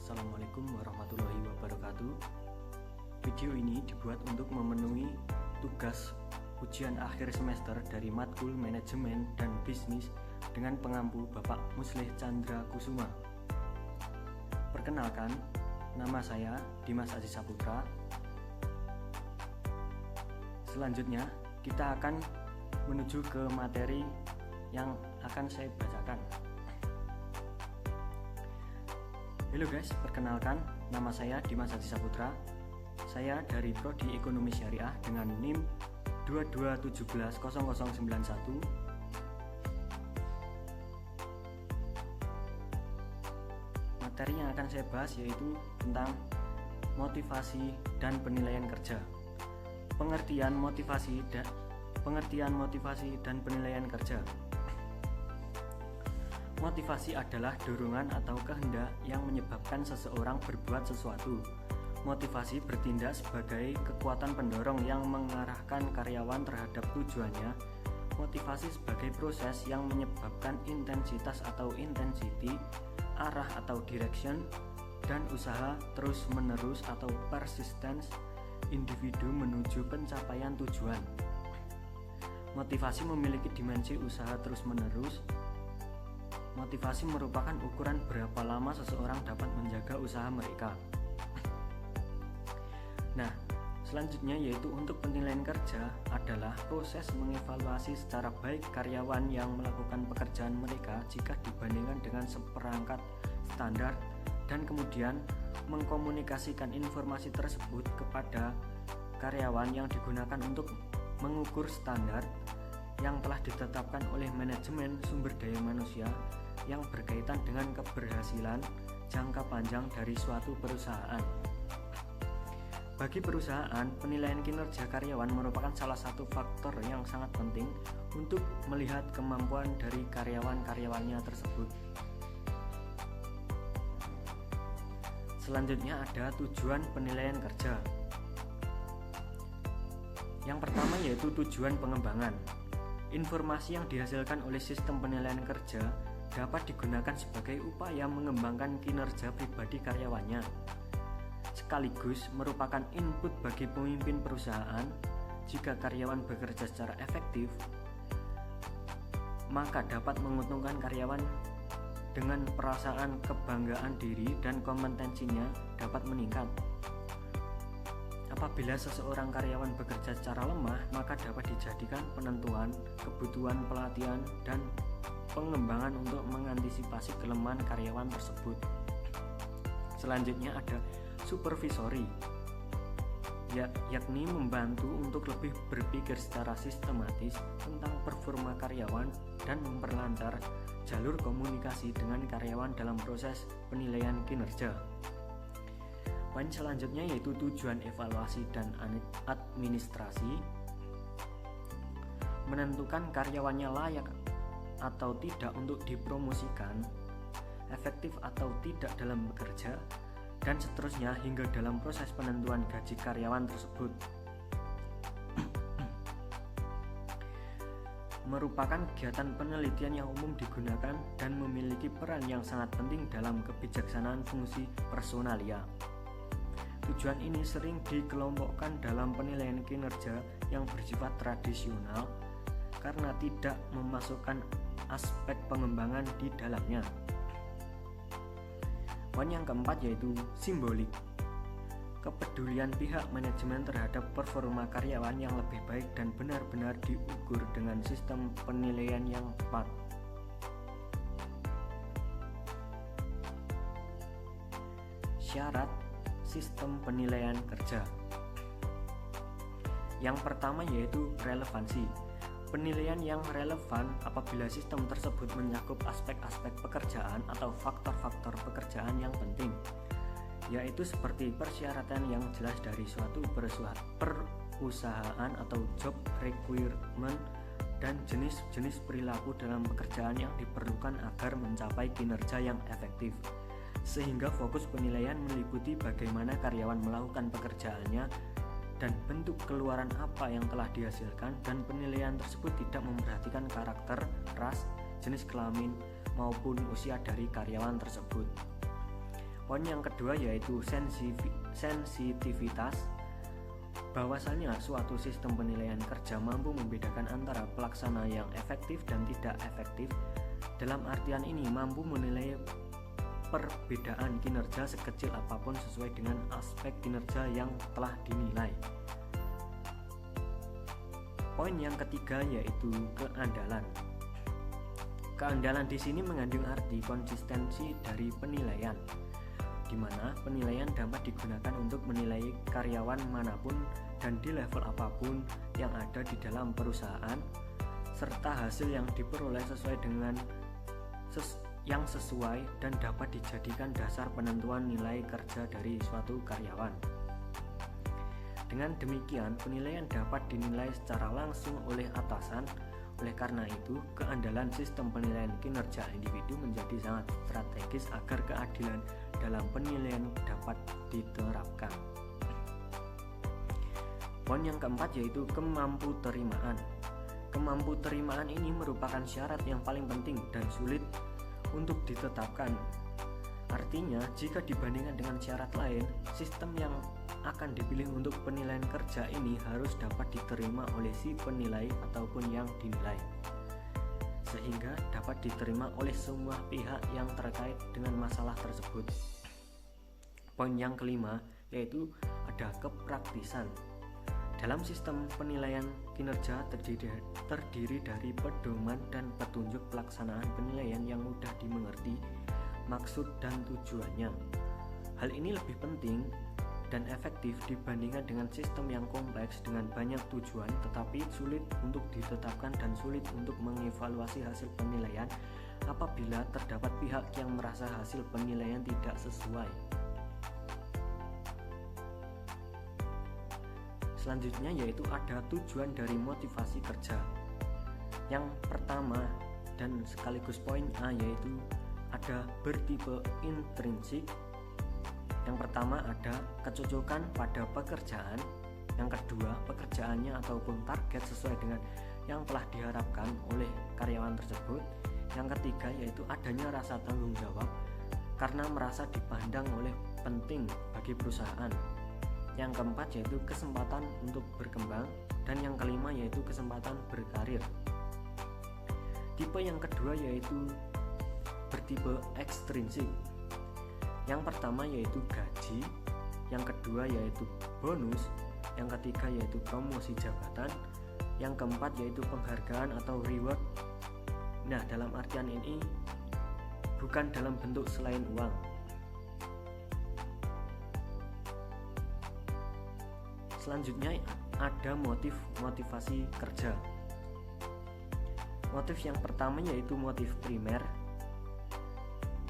Assalamualaikum warahmatullahi wabarakatuh. Video ini dibuat untuk memenuhi tugas ujian akhir semester dari matkul Manajemen dan Bisnis dengan pengampu Bapak Muslih Chandra Kusuma. Perkenalkan, nama saya Dimas Aziz Saputra. Selanjutnya, kita akan menuju ke materi yang akan saya bacakan. Halo guys, perkenalkan, nama saya Dimas Aziz Saputra. Saya dari Prodi Ekonomi Syariah dengan NIM 22170091. Materi yang akan saya bahas yaitu tentang motivasi dan penilaian kerja. Pengertian motivasi dan penilaian kerja. Motivasi adalah dorongan atau kehendak yang menyebabkan seseorang berbuat sesuatu. Motivasi bertindak sebagai kekuatan pendorong yang mengarahkan karyawan terhadap tujuannya. Motivasi sebagai proses yang menyebabkan intensitas atau intensity, arah atau direction, dan usaha terus-menerus atau persistence individu menuju pencapaian tujuan. Motivasi memiliki dimensi usaha terus-menerus. Motivasi merupakan ukuran berapa lama seseorang dapat menjaga usaha mereka. Nah, selanjutnya yaitu untuk penilaian kerja adalah proses mengevaluasi secara baik karyawan yang melakukan pekerjaan mereka jika dibandingkan dengan seperangkat standar dan kemudian mengkomunikasikan informasi tersebut kepada karyawan yang digunakan untuk mengukur standar yang telah ditetapkan oleh manajemen sumber daya manusia yang berkaitan dengan keberhasilan jangka panjang dari suatu perusahaan. Bagi perusahaan, penilaian kinerja karyawan merupakan salah satu faktor yang sangat penting untuk melihat kemampuan dari karyawan-karyawannya tersebut. Selanjutnya ada tujuan penilaian kerja. Yang pertama yaitu tujuan pengembangan. Informasi yang dihasilkan oleh sistem penilaian kerja dapat digunakan sebagai upaya mengembangkan kinerja pribadi karyawannya, sekaligus merupakan input bagi pemimpin perusahaan. Jika karyawan bekerja secara efektif, maka dapat menguntungkan karyawan dengan perasaan kebanggaan diri dan kompetensinya dapat meningkat. Apabila seseorang karyawan bekerja secara lemah, maka dapat dijadikan penentuan kebutuhan pelatihan dan pengembangan untuk mengantisipasi kelemahan karyawan tersebut. Selanjutnya ada supervisory, yakni membantu untuk lebih berpikir secara sistematis tentang performa karyawan dan memperlancar jalur komunikasi dengan karyawan dalam proses penilaian kinerja. Poin selanjutnya yaitu tujuan evaluasi dan administrasi. Menentukan karyawannya layak atau tidak untuk dipromosikan, efektif atau tidak dalam bekerja, dan seterusnya hingga dalam proses penentuan gaji karyawan tersebut. Merupakan kegiatan penelitian yang umum digunakan dan memiliki peran yang sangat penting dalam kebijaksanaan fungsi personalia. Tujuan ini sering dikelompokkan dalam penilaian kinerja yang bersifat tradisional karena tidak memasukkan aspek pengembangan di dalamnya. Poin yang keempat yaitu simbolik. Kepedulian pihak manajemen terhadap performa karyawan yang lebih baik dan benar-benar diukur dengan sistem penilaian yang tepat. Syarat sistem penilaian kerja. Yang pertama yaitu relevansi. Penilaian yang relevan apabila sistem tersebut mencakup aspek-aspek pekerjaan atau faktor-faktor pekerjaan yang penting, yaitu seperti persyaratan yang jelas dari suatu perusahaan atau job requirement dan jenis-jenis perilaku dalam pekerjaan yang diperlukan agar mencapai kinerja yang efektif. Sehingga fokus penilaian meliputi bagaimana karyawan melakukan pekerjaannya dan bentuk keluaran apa yang telah dihasilkan, dan penilaian tersebut tidak memperhatikan karakter, ras, jenis kelamin, maupun usia dari karyawan tersebut. Poin yang kedua yaitu sensitivitas. Bahwasanya suatu sistem penilaian kerja mampu membedakan antara pelaksana yang efektif dan tidak efektif. Dalam artian ini mampu menilai perbedaan kinerja sekecil apapun sesuai dengan aspek kinerja yang telah dinilai. Poin yang ketiga yaitu keandalan. Keandalan di sini mengandung arti konsistensi dari penilaian, di mana penilaian dapat digunakan untuk menilai karyawan manapun dan di level apapun yang ada di dalam perusahaan, serta hasil yang diperoleh sesuai dengan yang sesuai dan dapat dijadikan dasar penentuan nilai kerja dari suatu karyawan. Dengan demikian, penilaian dapat dinilai secara langsung oleh atasan. Oleh karena itu, keandalan sistem penilaian kinerja individu menjadi sangat strategis agar keadilan dalam penilaian dapat diterapkan. Poin yang keempat yaitu kemamputerimaan. Kemamputerimaan ini merupakan syarat yang paling penting dan sulit untuk ditetapkan. Artinya, jika dibandingkan dengan syarat lain, sistem yang akan dipilih untuk penilaian kerja ini harus dapat diterima oleh si penilai ataupun yang dinilai, sehingga dapat diterima oleh semua pihak yang terkait dengan masalah tersebut. Poin yang kelima yaitu ada kepraktisan. Dalam sistem penilaian kinerja terdiri dari pedoman dan petunjuk pelaksanaan penilaian yang mudah dimengerti maksud dan tujuannya. Hal ini lebih penting dan efektif dibandingkan dengan sistem yang kompleks dengan banyak tujuan tetapi sulit untuk ditetapkan dan sulit untuk mengevaluasi hasil penilaian apabila terdapat pihak yang merasa hasil penilaian tidak sesuai. Selanjutnya yaitu ada tujuan dari motivasi kerja. Yang pertama dan sekaligus poin A yaitu ada bertipe intrinsik. Yang pertama ada kecocokan pada pekerjaan. Yang kedua, pekerjaannya ataupun target sesuai dengan yang telah diharapkan oleh karyawan tersebut. Yang ketiga yaitu adanya rasa tanggung jawab karena merasa dipandang oleh penting bagi perusahaan. Yang keempat yaitu kesempatan untuk berkembang, dan yang kelima yaitu kesempatan berkarir. Tipe yang kedua yaitu bertipe ekstrinsik. Yang pertama yaitu gaji, yang kedua yaitu bonus, yang ketiga yaitu promosi jabatan, yang keempat yaitu penghargaan atau reward. Nah, dalam artian ini bukan dalam bentuk selain uang. Selanjutnya ada motivasi kerja. Motif yang pertama yaitu motif primer.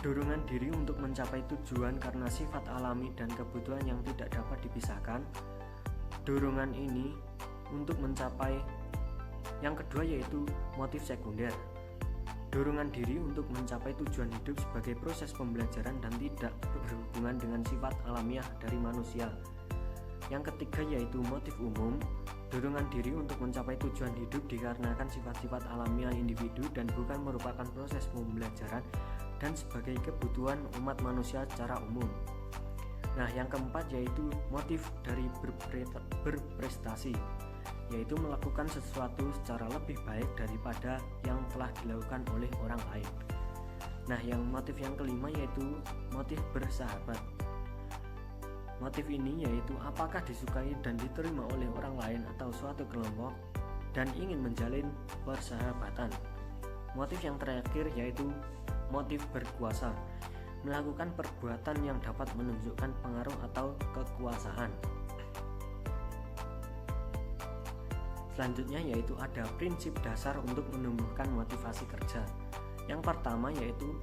Dorongan diri untuk mencapai tujuan karena sifat alami dan kebutuhan yang tidak dapat dipisahkan. Dorongan ini untuk mencapai. Yang kedua yaitu motif sekunder. Dorongan diri untuk mencapai tujuan hidup sebagai proses pembelajaran dan tidak berhubungan dengan sifat alamiah dari manusia. Yang ketiga yaitu motif umum. Dorongan diri untuk mencapai tujuan hidup dikarenakan sifat-sifat alamiah individu dan bukan merupakan proses pembelajaran dan sebagai kebutuhan umat manusia secara umum. Nah, yang keempat yaitu motif dari berprestasi, yaitu melakukan sesuatu secara lebih baik daripada yang telah dilakukan oleh orang lain. Nah, yang motif yang kelima yaitu motif bersahabat. Motif ini yaitu apakah disukai dan diterima oleh orang lain atau suatu kelompok dan ingin menjalin persahabatan. Motif yang terakhir yaitu motif berkuasa, melakukan perbuatan yang dapat menunjukkan pengaruh atau kekuasaan. Selanjutnya yaitu ada prinsip dasar untuk menumbuhkan motivasi kerja. Yang pertama yaitu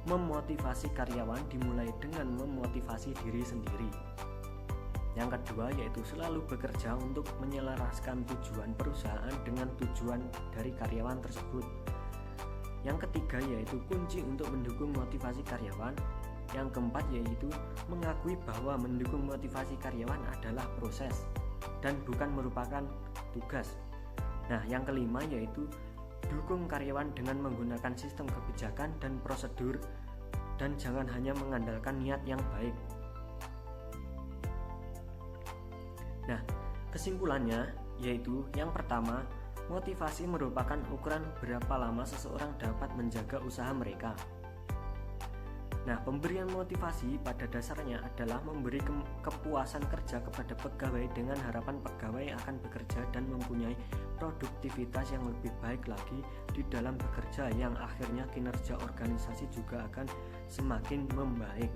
memotivasi karyawan dimulai dengan memotivasi diri sendiri. Yang kedua yaitu selalu bekerja untuk menyelaraskan tujuan perusahaan dengan tujuan dari karyawan tersebut. Yang ketiga yaitu kunci untuk mendukung motivasi karyawan. Yang keempat yaitu mengakui bahwa mendukung motivasi karyawan adalah proses dan bukan merupakan tugas. Nah, yang kelima yaitu dukung karyawan dengan menggunakan sistem kebijakan dan prosedur dan jangan hanya mengandalkan niat yang baik. Nah, kesimpulannya yaitu yang pertama, motivasi merupakan ukuran berapa lama seseorang dapat menjaga usaha mereka. Nah, pemberian motivasi pada dasarnya adalah memberi kepuasan kerja kepada pegawai dengan harapan pegawai akan bekerja dan mempunyai produktivitas yang lebih baik lagi di dalam bekerja, yang akhirnya kinerja organisasi juga akan semakin membaik.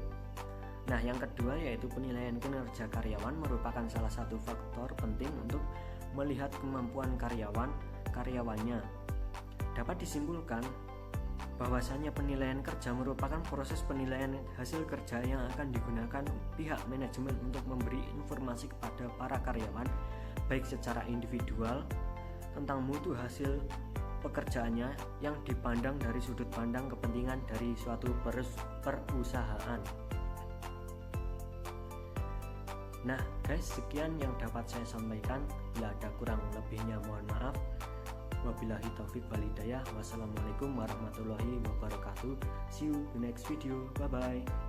Nah, yang kedua yaitu penilaian kinerja karyawan merupakan salah satu faktor penting untuk melihat kemampuan karyawannya. Dapat disimpulkan bahwasanya penilaian kerja merupakan proses penilaian hasil kerja yang akan digunakan pihak manajemen untuk memberi informasi kepada para karyawan baik secara individual tentang mutu hasil pekerjaannya yang dipandang dari sudut pandang kepentingan dari suatu perusahaan. Nah guys, sekian yang dapat saya sampaikan. Bila ada kurang lebihnya mohon maaf. Wabillahi taufik wal hidayah. Wassalamualaikum warahmatullahi wabarakatuh. See you in the next video. Bye bye.